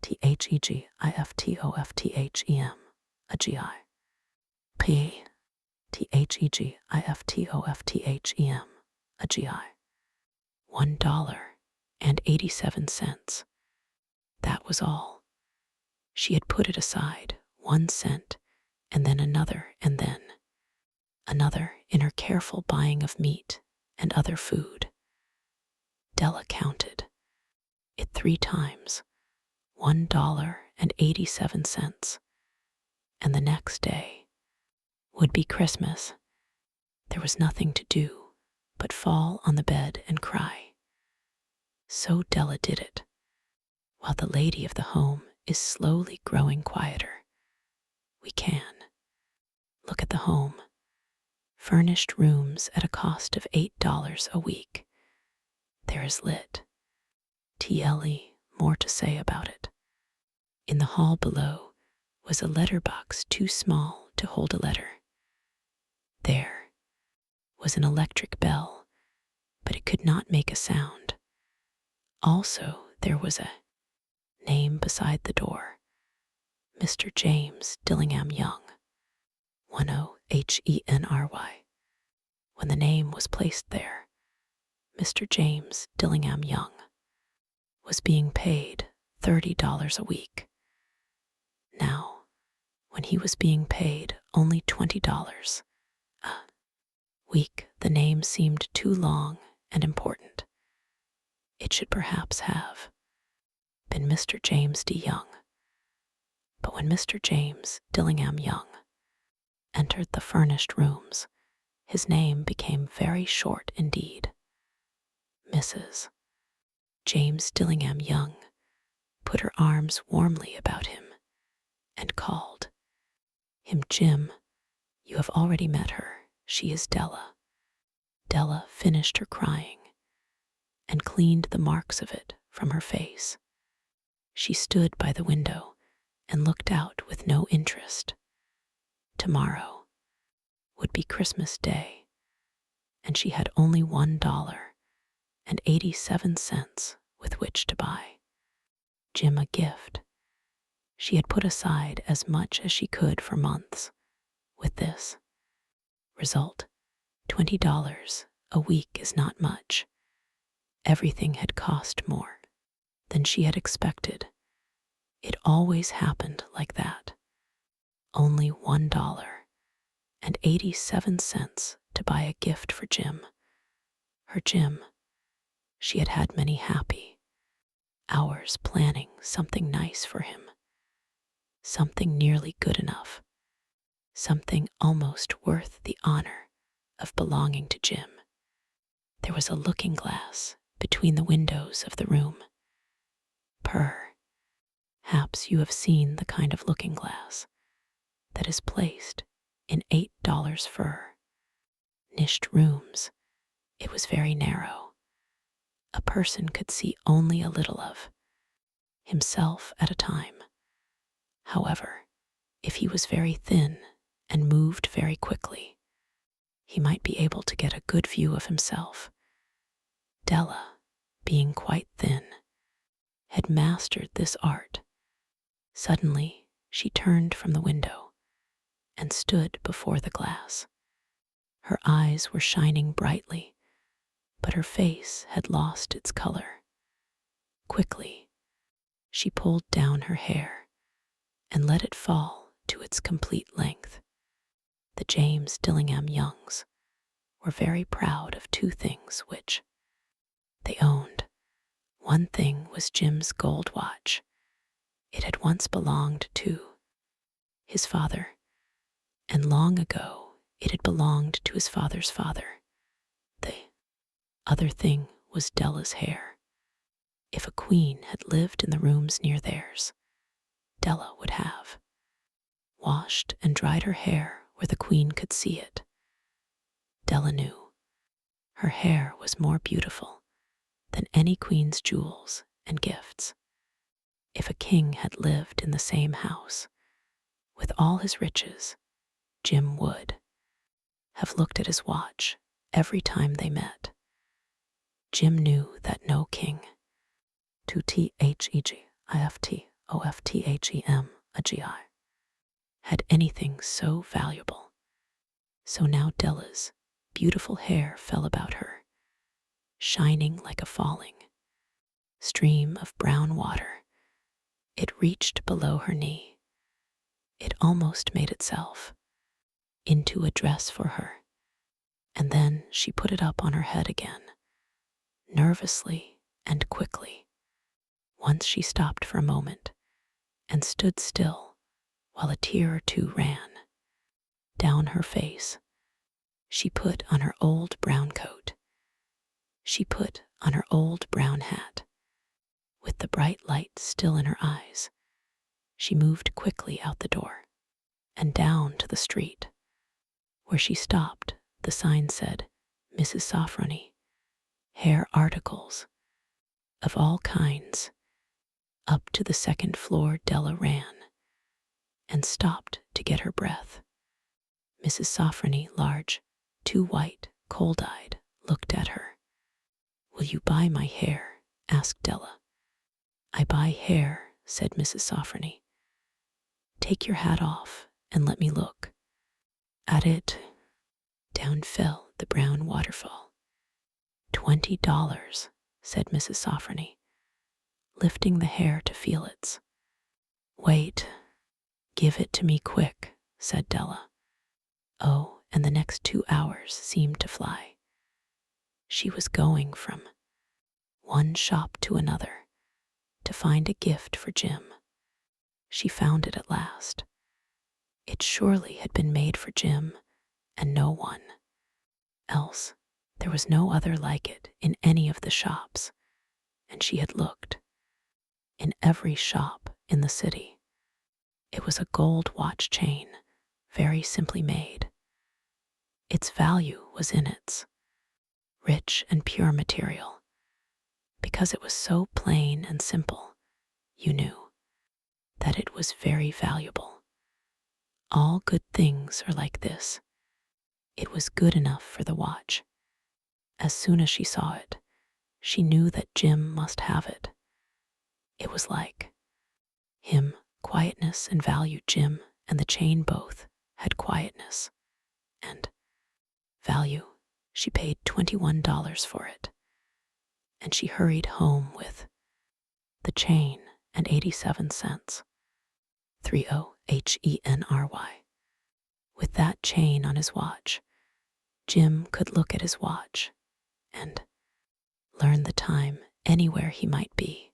THEGIFTOFTHEM, a GI. THEGIFTOFTHEM, a GI. $1.87. That was all. She had put it aside, 1 cent, and then another, and then another in her careful buying of meat and other food. Della counted it 3 times, $1.87, and the next day would be Christmas. There was nothing to do but fall on the bed and cry. So Della did it, while the lady of the home is slowly growing quieter. We can look at the home. Furnished rooms at a cost of $8 a week. There is lit. TLE, more to say about it. In the hall below was a letterbox too small to hold a letter. There was an electric bell, but it could not make a sound. Also, there was a name beside the door. Mr. James Dillingham Young. 10HENRY. When the name was placed there, Mr. James Dillingham Young was being paid $30 a week. Now, when he was being paid only $20 a week, the name seemed too long and important. It should perhaps have been Mr. James D. Young. But when Mr. James Dillingham Young entered the furnished rooms, his name became very short indeed. Mrs. James Dillingham Young put her arms warmly about him and called him Jim. You have already met her. She is Della. Della finished her crying and cleaned the marks of it from her face. She stood by the window and looked out with no interest. Tomorrow would be Christmas Day, and she had only $1.87 with which to buy Jim a gift. She had put aside as much as she could for months. With this result, $20 a week is not much. Everything had cost more than she had expected. It always happened like that. Only $1.87 to buy a gift for Jim. Her Jim. She had had many happy hours planning something nice for him. Something nearly good enough. Something almost worth the honor of belonging to Jim. There was a looking glass between the windows of the room. Perhaps you have seen the kind of looking glass that is placed in $8 furnished rooms. It was very narrow. A person could see only a little of himself at a time. However, if he was very thin and moved very quickly, he might be able to get a good view of himself. Della, being quite thin, had mastered this art. Suddenly, she turned from the window and stood before the glass. Her eyes were shining brightly, but her face had lost its color. Quickly, she pulled down her hair and let it fall to its complete length. The James Dillingham Youngs were very proud of 2 things which they owned. One thing was Jim's gold watch. It had once belonged to his father, and long ago it had belonged to his father's father. The other thing was Della's hair. If a queen had lived in the rooms near theirs, Della would have washed and dried her hair where the queen could see it. Della knew her hair was more beautiful than any queen's jewels and gifts. If a king had lived in the same house with all his riches, Jim would have looked at his watch every time they met. Jim knew that no king, to THEGIFT OFTHEM, a GI, had anything so valuable. So now Della's beautiful hair fell about her, shining like a falling stream of brown water. It reached below her knee. It almost made itself into a dress for her, and then she put it up on her head again, nervously and quickly. Once she stopped for a moment and stood still while a tear or two ran down her face. She put on her old brown coat. She put on her old brown hat. With the bright light still in her eyes, she moved quickly out the door and down to the street. Where she stopped, the sign said, Mrs. Sofronie, hair articles of all kinds. Up to the second floor Della ran and stopped to get her breath. Mrs. Sofronie, large, too white, cold-eyed, looked at her. Will you buy my hair? Asked Della. I buy hair, said Mrs. Sofronie. Take your hat off and let me look at it. Down fell the brown waterfall. $20, said Mrs. Sofronie, lifting the hair to feel its weight. Give it to me quick, said Della. Oh, and the next 2 hours seemed to fly. She was going from one shop to another to find a gift for Jim. She found it at last. It surely had been made for Jim and no one else. There was no other like it in any of the shops, and she had looked in every shop in the city. It was a gold watch chain, very simply made. Its value was in its rich and pure material. Because it was so plain and simple, you knew that it was very valuable. All good things are like this. It was good enough for the watch. As soon as she saw it, she knew that Jim must have it. It was like him, quietness and value. Jim and the chain both had quietness and value. She paid $21 for it, and she hurried home with the chain and 87 cents. 30HENRY. With that chain on his watch, Jim could look at his watch and learn the time anywhere he might be.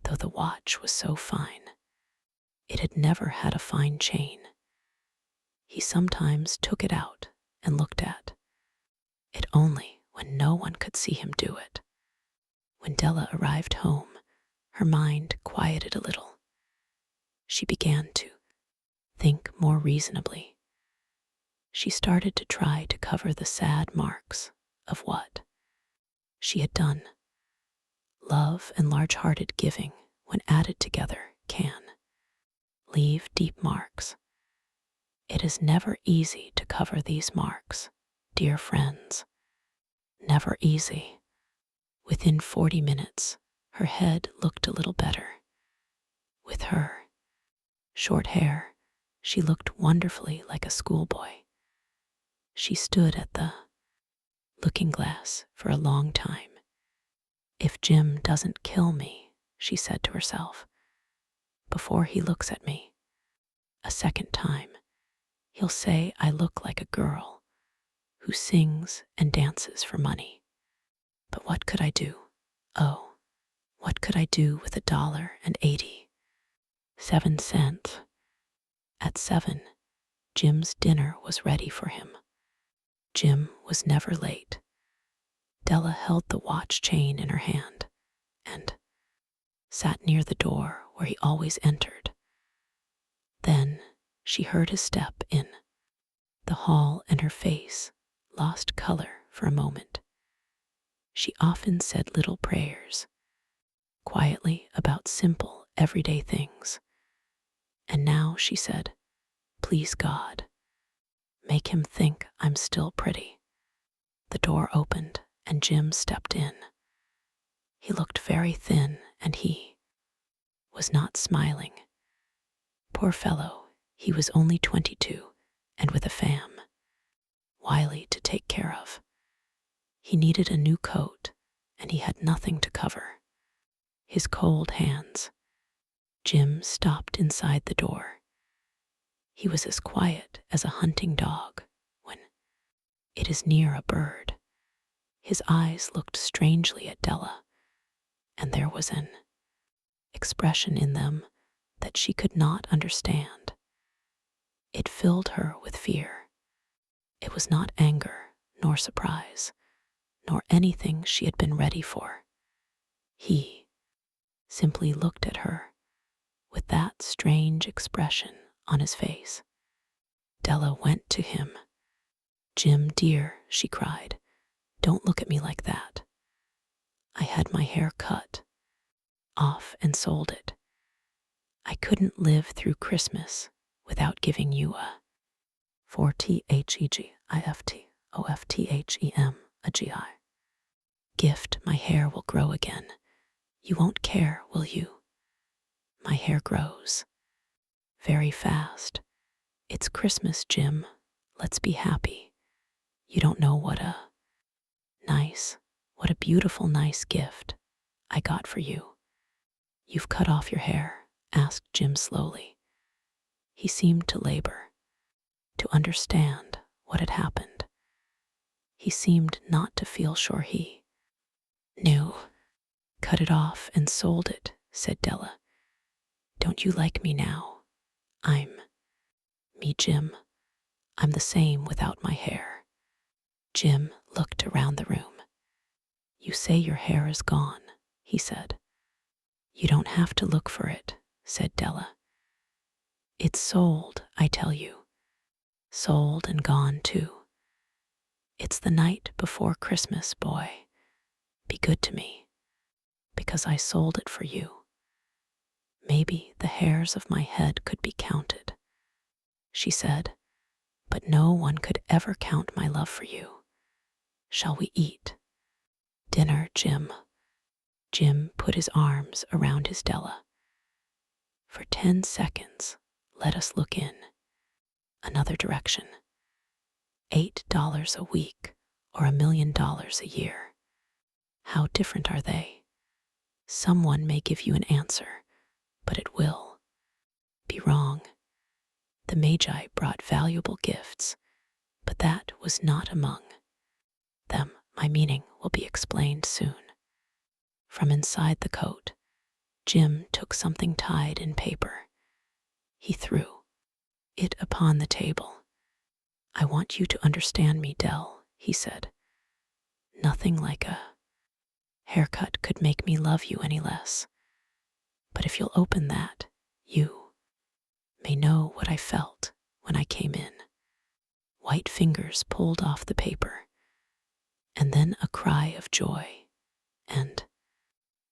Though the watch was so fine, it had never had a fine chain. He sometimes took it out and looked at it only when no one could see him do it. When Della arrived home, her mind quieted a little. She began to think more reasonably. She started to try to cover the sad marks of what she had done. Love and large-hearted giving, when added together, can leave deep marks. It is never easy to cover these marks, dear friends. Never easy. Within 40 minutes, her head looked a little better. With her short hair, she looked wonderfully like a schoolboy. She stood at the looking glass for a long time. If Jim doesn't kill me, she said to herself, before he looks at me a second time, he'll say I look like a girl who sings and dances for money. But what could I do? Oh, what could I do with $1.87? At 7, Jim's dinner was ready for him. Jim was never late. Della held the watch chain in her hand and sat near the door where he always entered. Then she heard his step in the hall and her face lost color for a moment. She often said little prayers, quietly about simple, everyday things. And now she said, please God, make him think I'm still pretty. The door opened and Jim stepped in. He looked very thin and he was not smiling. Poor fellow, he was only 22 and with a fam, Wiley, to take care of. He needed a new coat, and he had nothing to cover his cold hands. Jim stopped inside the door. He was as quiet as a hunting dog when it is near a bird. His eyes looked strangely at Della, and there was an expression in them that she could not understand. It filled her with fear. It was not anger, nor surprise, nor anything she had been ready for. He simply looked at her with that strange expression on his face. Della went to him. "Jim, dear," she cried, "don't look at me like that. I had my hair cut off and sold it. I couldn't live through Christmas without giving you a 4THEGIFTOFTHEM, a GI gift. My hair will grow again. You won't care, will you? My hair grows very fast. It's Christmas, Jim. Let's be happy. You don't know what a beautiful, nice gift I got for you." "You've cut off your hair?" asked Jim slowly. He seemed to labor, to understand what had happened. He seemed not to feel sure he knew. "Cut it off and sold it," said Della. "Don't you like me now? I'm me, Jim. I'm the same without my hair." Jim looked around the room. "You say your hair is gone," he said. "You don't have to look for it," said Della. "It's sold, I tell you. Sold and gone too. It's the night before Christmas, boy. Be good to me, because I sold it for you. Maybe the hairs of my head could be counted," she said, "but no one could ever count my love for you. Shall we eat dinner, Jim?" Jim put his arms around his Della. "For 10 seconds, let us look in another direction. $8 a week or $1,000,000 a year. How different are they? Someone may give you an answer, but it will be wrong. The Magi brought valuable gifts, but that was not among them. My meaning will be explained soon." From inside the coat, Jim took something tied in paper. He threw it upon the table. "I want you to understand me, Dell," he said. "Nothing like a haircut could make me love you any less. But if you'll open that, you may know what I felt when I came in." White fingers pulled off the paper, and then a cry of joy, and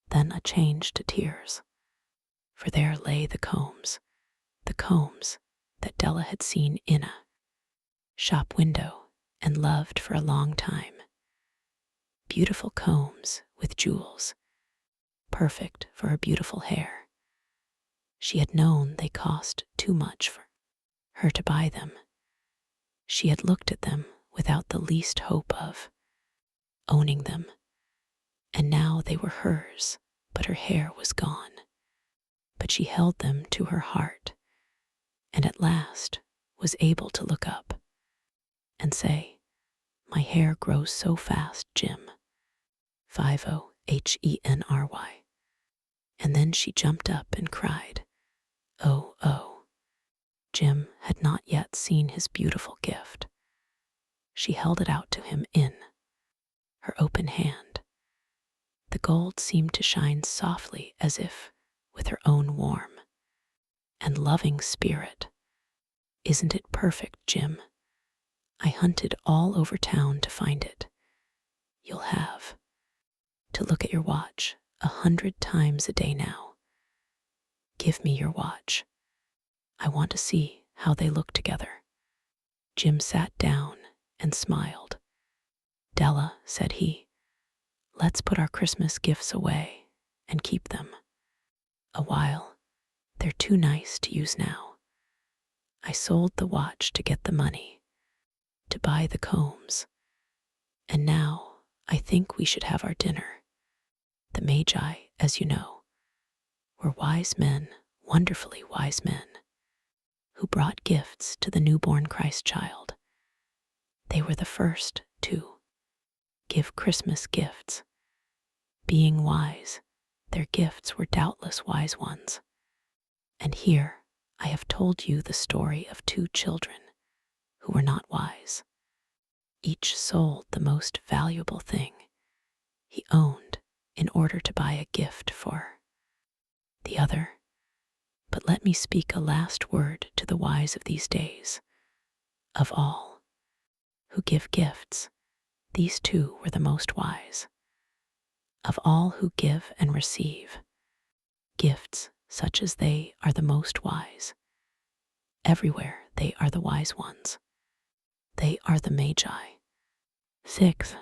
then a change to tears. For there lay the combs that Della had seen in a shop window and loved for a long time. Beautiful combs with jewels, perfect for her beautiful hair. She had known they cost too much for her to buy them. She had looked at them without the least hope of owning them, and now they were hers, but her hair was gone. But she held them to her heart, and at last was able to look up and say, "My hair grows so fast, Jim. 50HENRY. And then she jumped up and cried, "Oh, oh." Jim had not yet seen his beautiful gift. She held it out to him in her open hand. The gold seemed to shine softly as if with her own warm and loving spirit. "Isn't it perfect, Jim? I hunted all over town to find it. You'll have to look at your watch 100 times a day now. Give me your watch. I want to see how they look together." Jim sat down and smiled. "Della," said he, "let's put our Christmas gifts away and keep them a while. They're too nice to use now. I sold the watch to get the money, to buy the combs, and now I think we should have our dinner. The Magi, as you know, were wise men, wonderfully wise men, who brought gifts to the newborn Christ child. They were the first to give Christmas gifts. Being wise, their gifts were doubtless wise ones. And here I have told you the story of two children who were not wise. Each sold the most valuable thing he owned in order to buy a gift for the other. But let me speak a last word to the wise of these days. Of all who give gifts, these two were the most wise. Of all who give and receive gifts such as they are the most wise. Everywhere they are the wise ones. They are the Magi. 6.